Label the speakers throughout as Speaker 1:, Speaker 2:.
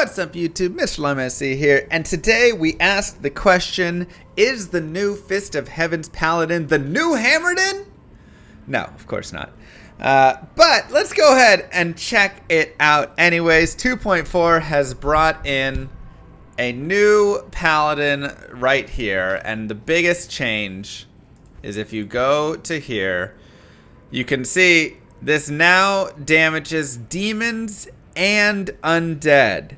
Speaker 1: What's up, YouTube? Mr. LimeSC here, and today we asked the question, is the new Fist of Heaven's Paladin the new Hammerdin? No, of course not. But let's go ahead and check it out anyways. 2.4 has brought in a new Paladin right here, and the biggest change is if you go to here, you can see this now damages demons and undead.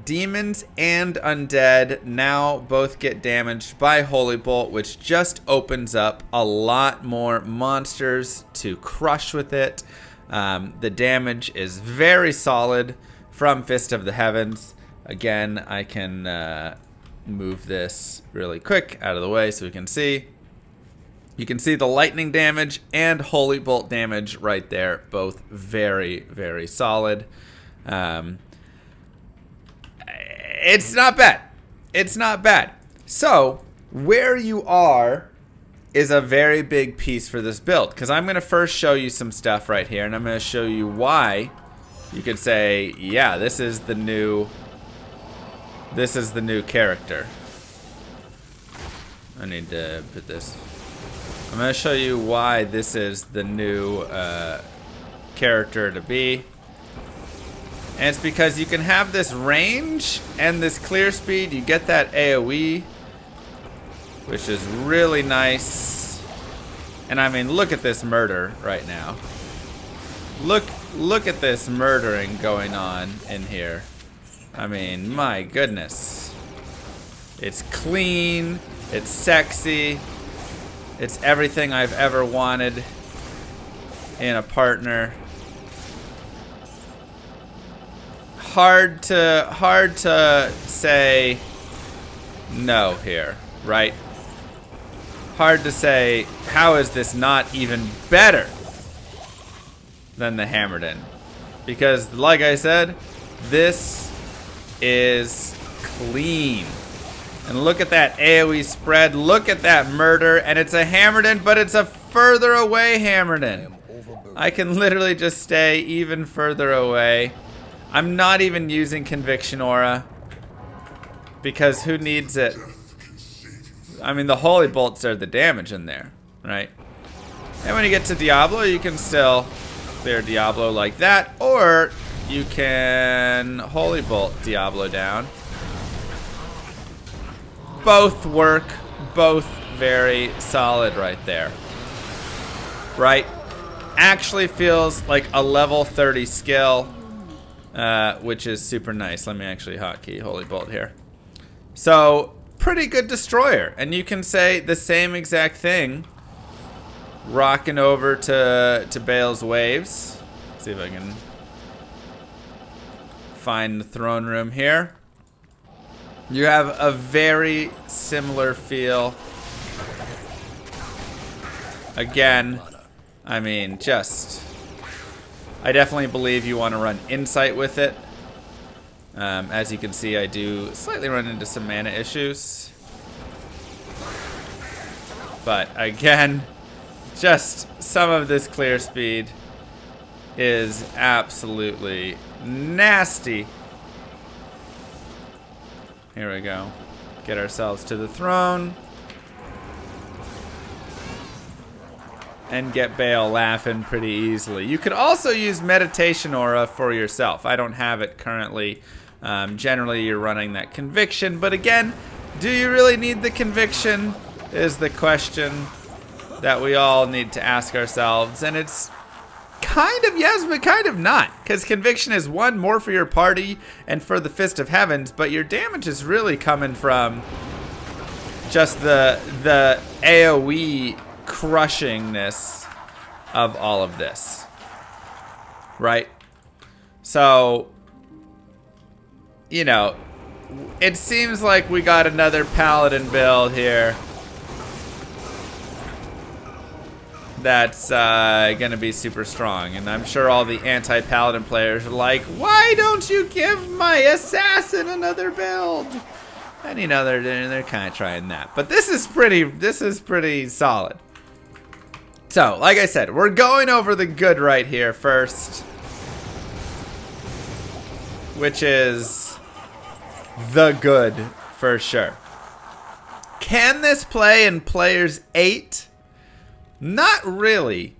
Speaker 1: Demons and undead now both get damaged by Holy Bolt, which just opens up a lot more monsters to crush with it. The damage is very solid from Fist of the Heavens. Again, I can move this really quick out of the way so we can see. You can see the lightning damage and Holy Bolt damage right there, both very, very solid. It's not bad. It's not bad. So, where you are is a very big piece for this build, because I'm going to first show you some stuff right here, and I'm going to show you why you could say, yeah, this is the new character. I need to put this. I'm going to show you why this is the new character to be. And it's because you can have this range and this clear speed. You get that AoE, which is really nice. And I mean, look at this murder right now. Look at this murdering going on in here. I mean, my goodness. It's clean. It's sexy. It's everything I've ever wanted in a partner. Hard to say no here, right? Hard to say, how is this not even better than the Hammerdin? Because, like I said, this is clean. And look at that AoE spread. Look at that murder. And it's a Hammerdin, but it's a further away Hammerdin. I can literally just stay even further away. I'm not even using Conviction Aura, because who needs it? I mean, the Holy Bolts are the damage in there, right? And when you get to Diablo, you can still clear Diablo like that, or you can Holy Bolt Diablo down. Both work, both very solid right there. Right? Actually feels like a level 30 skill. Which is super nice. Let me actually hotkey Holy Bolt here. So, pretty good destroyer. And you can say the same exact thing. Rocking over to Baal's Waves. See if I can find the throne room here. You have a very similar feel. Again, I mean, I definitely believe you want to run Insight with it. As you can see, I do slightly run into some mana issues. But again, just some of this clear speed is absolutely nasty. Here we go. Get ourselves to the throne. And get Baal laughing pretty easily. You could also use Meditation Aura for yourself. I don't have it currently. Generally, you're running that Conviction. But again, do you really need the Conviction is the question that we all need to ask ourselves. And it's kind of yes, but kind of not. Because Conviction is one more for your party and for the Fist of Heavens. But your damage is really coming from just the AoE crushingness of all of this, right? So, you know, it seems like we got another Paladin build here that's gonna be super strong, and I'm sure all the anti-Paladin players are like, why don't you give my assassin another build? And you know, they're kind of trying that, but this is pretty solid. So, like I said, we're going over the good right here first. which is the good for sure. Can this play in Players 8? Not really.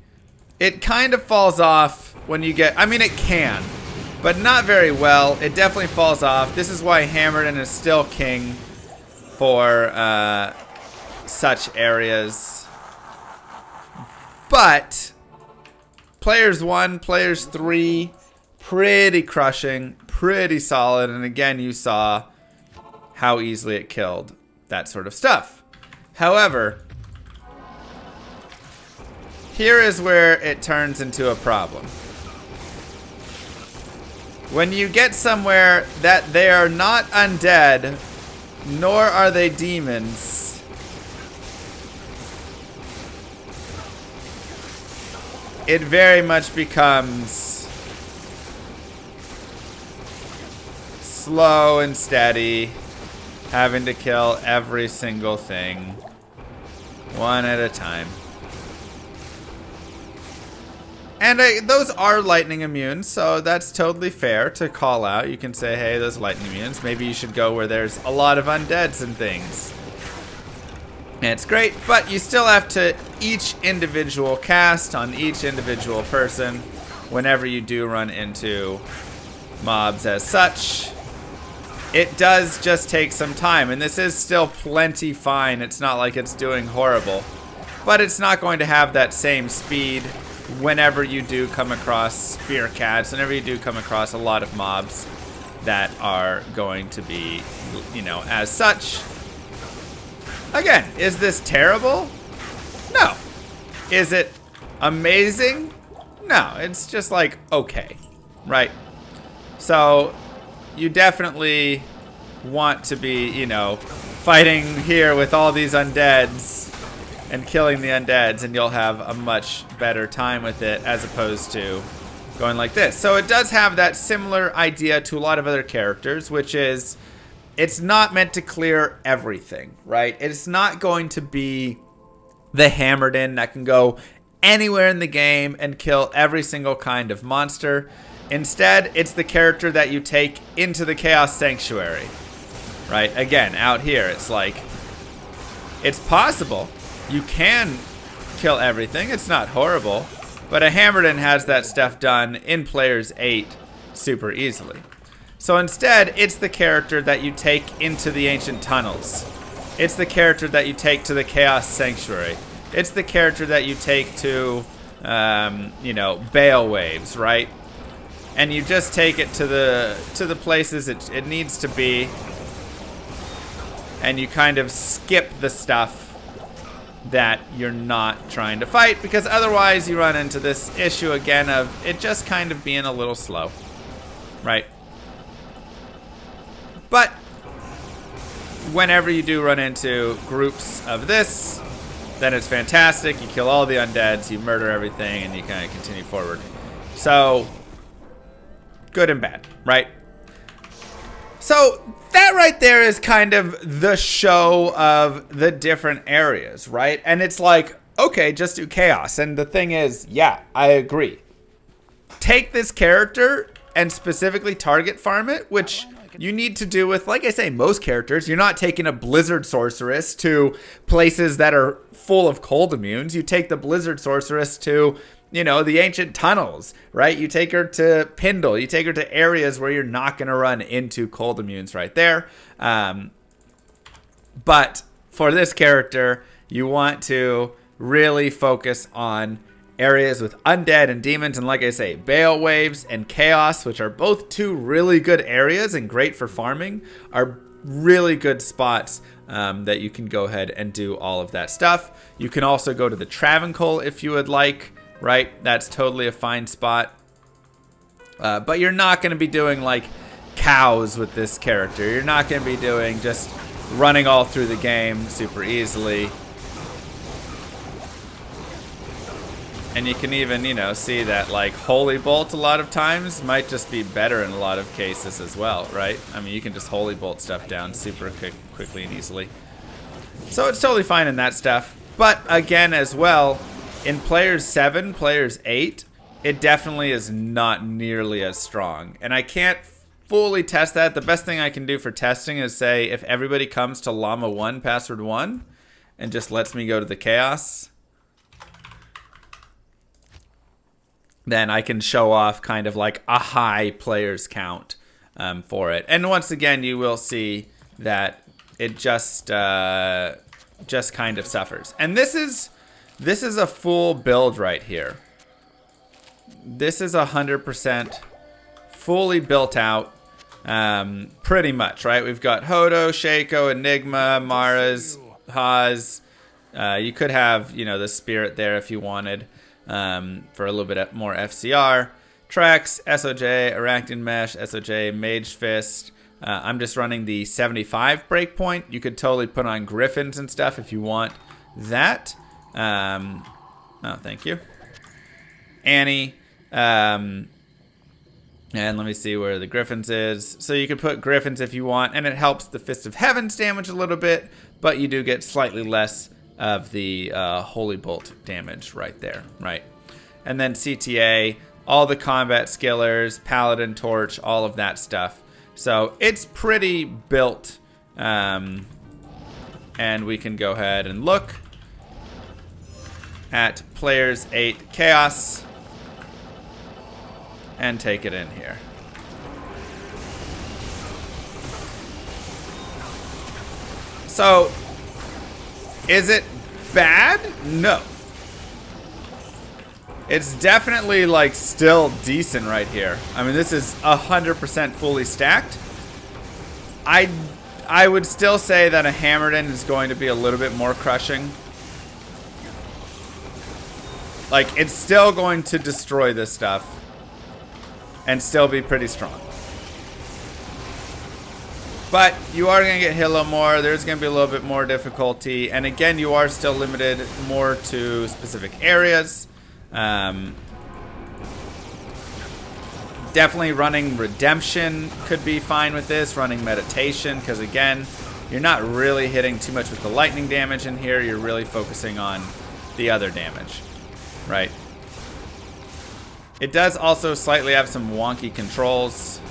Speaker 1: It kind of falls off when you get... I mean, it can, but not very well. It definitely falls off. This is why Hammerden is still king for such areas. But Players 1, Players 3, pretty crushing, pretty solid. And again, you saw how easily it killed that sort of stuff. However, here is where it turns into a problem. When you get somewhere that they are not undead, nor are they demons, it very much becomes slow and steady, having to kill every single thing one at a time. And those are lightning immune, so that's totally fair to call out. You can say, hey, those lightning immunes. Maybe you should go where there's a lot of undeads and things. And it's great, but you still have to each individual cast on each individual person whenever you do run into mobs as such. It does just take some time, and this is still plenty fine. It's not like it's doing horrible, but it's not going to have that same speed whenever you do come across spear cats, whenever you do come across a lot of mobs that are going to be, you know, as such. Again, is this terrible? No. Is it amazing? No, it's just like, okay, right? So you definitely want to be, you know, fighting here with all these undeads and killing the undeads, and you'll have a much better time with it as opposed to going like this. So it does have that similar idea to a lot of other characters, which is it's not meant to clear everything, right? It's not going to be the Hammerden that can go anywhere in the game and kill every single kind of monster. Instead, it's the character that you take into the Chaos Sanctuary, right? Again, out here, it's like, it's possible. You can kill everything. It's not horrible. But a Hammerden has that stuff done in Players 8 super easily. So instead, it's the character that you take into the Ancient Tunnels. It's the character that you take to the Chaos Sanctuary. It's the character that you take to, you know, Bale Waves, right? And you just take it to the places it needs to be. And you kind of skip the stuff that you're not trying to fight, because otherwise you run into this issue again of it just kind of being a little slow, right? But whenever you do run into groups of this, then it's fantastic. You kill all the undeads, you murder everything, and you kind of continue forward. So, good and bad, right? So that right there is kind of the show of the different areas, right? And it's like, okay, just do chaos. And the thing is, yeah, I agree. Take this character and specifically target farm it, which you need to do with, like I say, most characters. You're not taking a Blizzard Sorceress to places that are full of cold immunes. You take the Blizzard Sorceress to, you know, the Ancient Tunnels, right? You take her to Pindle. You take her to areas where you're not going to run into cold immunes right there. But for this character, you want to really focus on areas with undead and demons. And like I say, Bale Waves and Chaos, which are both two really good areas and great for farming, are really good spots that you can go ahead and do all of that stuff. You can also go to the Travancore if you would like. Right, that's totally a fine spot. But you're not going to be doing like cows with this character. You're not going to be doing just running all through the game super easily. And you can even, you know, see that like Holy Bolt a lot of times might just be better in a lot of cases as well, right? I mean, you can just Holy Bolt stuff down super quickly and easily. So it's totally fine in that stuff. But again, as well, in Players 7, Players 8, it definitely is not nearly as strong. And I can't fully test that. The best thing I can do for testing is say if everybody comes to llama 1 password 1 and just lets me go to the chaos, then I can show off kind of like a high players count for it. And once again, you will see that it just kind of suffers. And this is a full build right here. This is 100% fully built out, pretty much, right? We've got Hodo, Shaco, Enigma, Maras, Haas. You could have, the Spirit there if you wanted, for a little bit more FCR. Trex, SOJ, Arachnid Mesh, SOJ, Mage Fist. I'm just running the 75 breakpoint. You could totally put on Griffins and stuff if you want that. Oh, thank you. Annie. And let me see where the Griffins is. So you can put Griffins if you want, and it helps the Fist of Heaven's damage a little bit, but you do get slightly less of the Holy Bolt damage right there, right? And then CTA, all the combat skillers, Paladin Torch, all of that stuff. So it's pretty built, and we can go ahead and look at Players 8 Chaos and take it in here. So, is it bad? No. It's definitely like still decent right here. I mean, this is 100% fully stacked. I would still say that a Hammerden is going to be a little bit more crushing. Like, it's still going to destroy this stuff and still be pretty strong. But you are going to get hit a little more. There's going to be a little bit more difficulty. And again, you are still limited more to specific areas. Definitely running Redemption could be fine with this. Running Meditation, because again, you're not really hitting too much with the lightning damage in here. You're really focusing on the other damage, right? It does also slightly have some wonky controls.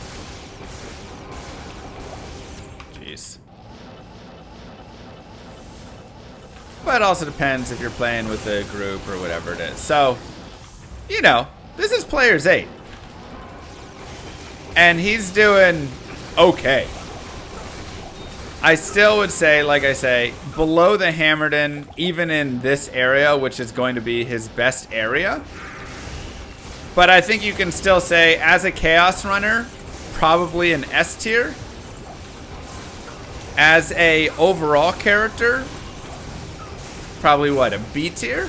Speaker 1: Jeez. But it also depends if you're playing with a group or whatever it is. So, this is Players 8. And he's doing okay. I still would say, like I say, below the Hammerden, even in this area, which is going to be his best area. But I think you can still say, as a Chaos Runner, probably an S tier. As a overall character, probably what, a B tier?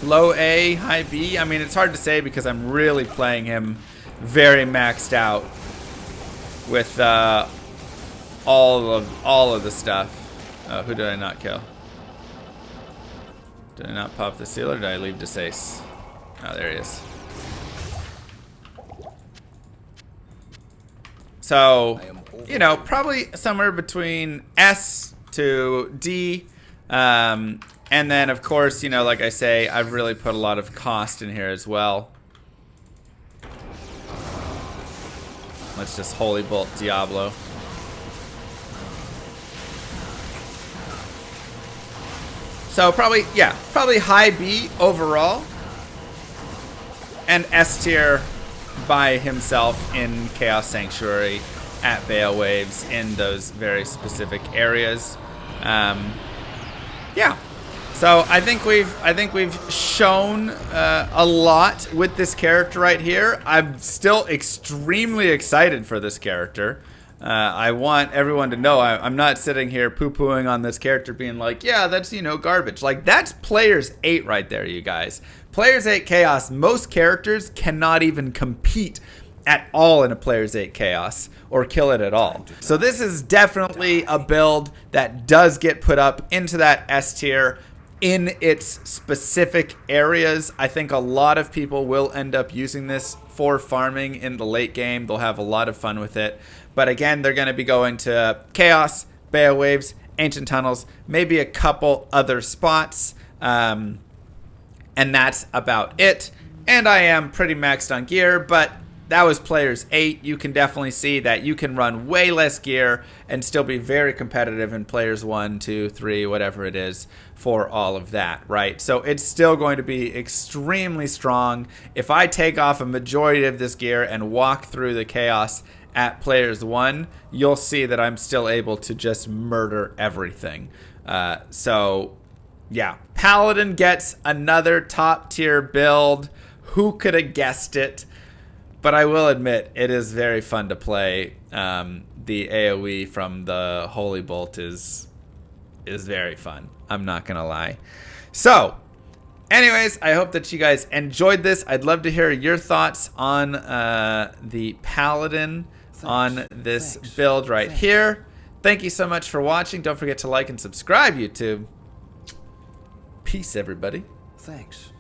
Speaker 1: Low A, high B? I mean, it's hard to say because I'm really playing him very maxed out with all of the stuff. Who did I not kill? Did I not pop the seal or did I leave Desace? Oh, there he is. So, probably somewhere between S to D. And then, of course, like I say, I've really put a lot of cost in here as well. Let's just Holy Bolt Diablo. So probably high B overall. And S tier by himself in Chaos Sanctuary, at Bale Waves, in those very specific areas. Yeah. So I think we've shown a lot with this character right here. I'm still extremely excited for this character. I want everyone to know I'm not sitting here poo-pooing on this character being like, yeah, that's, garbage. Like, that's Players 8 right there, you guys. Players 8 Chaos, most characters cannot even compete at all in a Players 8 Chaos or kill it at all. So this is definitely a build that does get put up into that S tier in its specific areas. I think a lot of people will end up using this for farming in the late game. They'll have a lot of fun with it. But again, they're going to be going to Chaos, Bale Waves, Ancient Tunnels, maybe a couple other spots. And that's about it. And I am pretty maxed on gear, but that was players 8. You can definitely see that you can run way less gear and still be very competitive in players 1, 2, 3, whatever it is for all of that, right? So it's still going to be extremely strong. If I take off a majority of this gear and walk through the chaos at players 1, you'll see that I'm still able to just murder everything. So yeah, Paladin gets another top tier build. Who could have guessed it? But I will admit, it is very fun to play. The AoE from the Holy Bolt is very fun. I'm not going to lie. So, anyways, I hope that you guys enjoyed this. I'd love to hear your thoughts on the Paladin on this build right here. Thank you so much for watching. Don't forget to like and subscribe, YouTube. Peace, everybody.
Speaker 2: Thanks.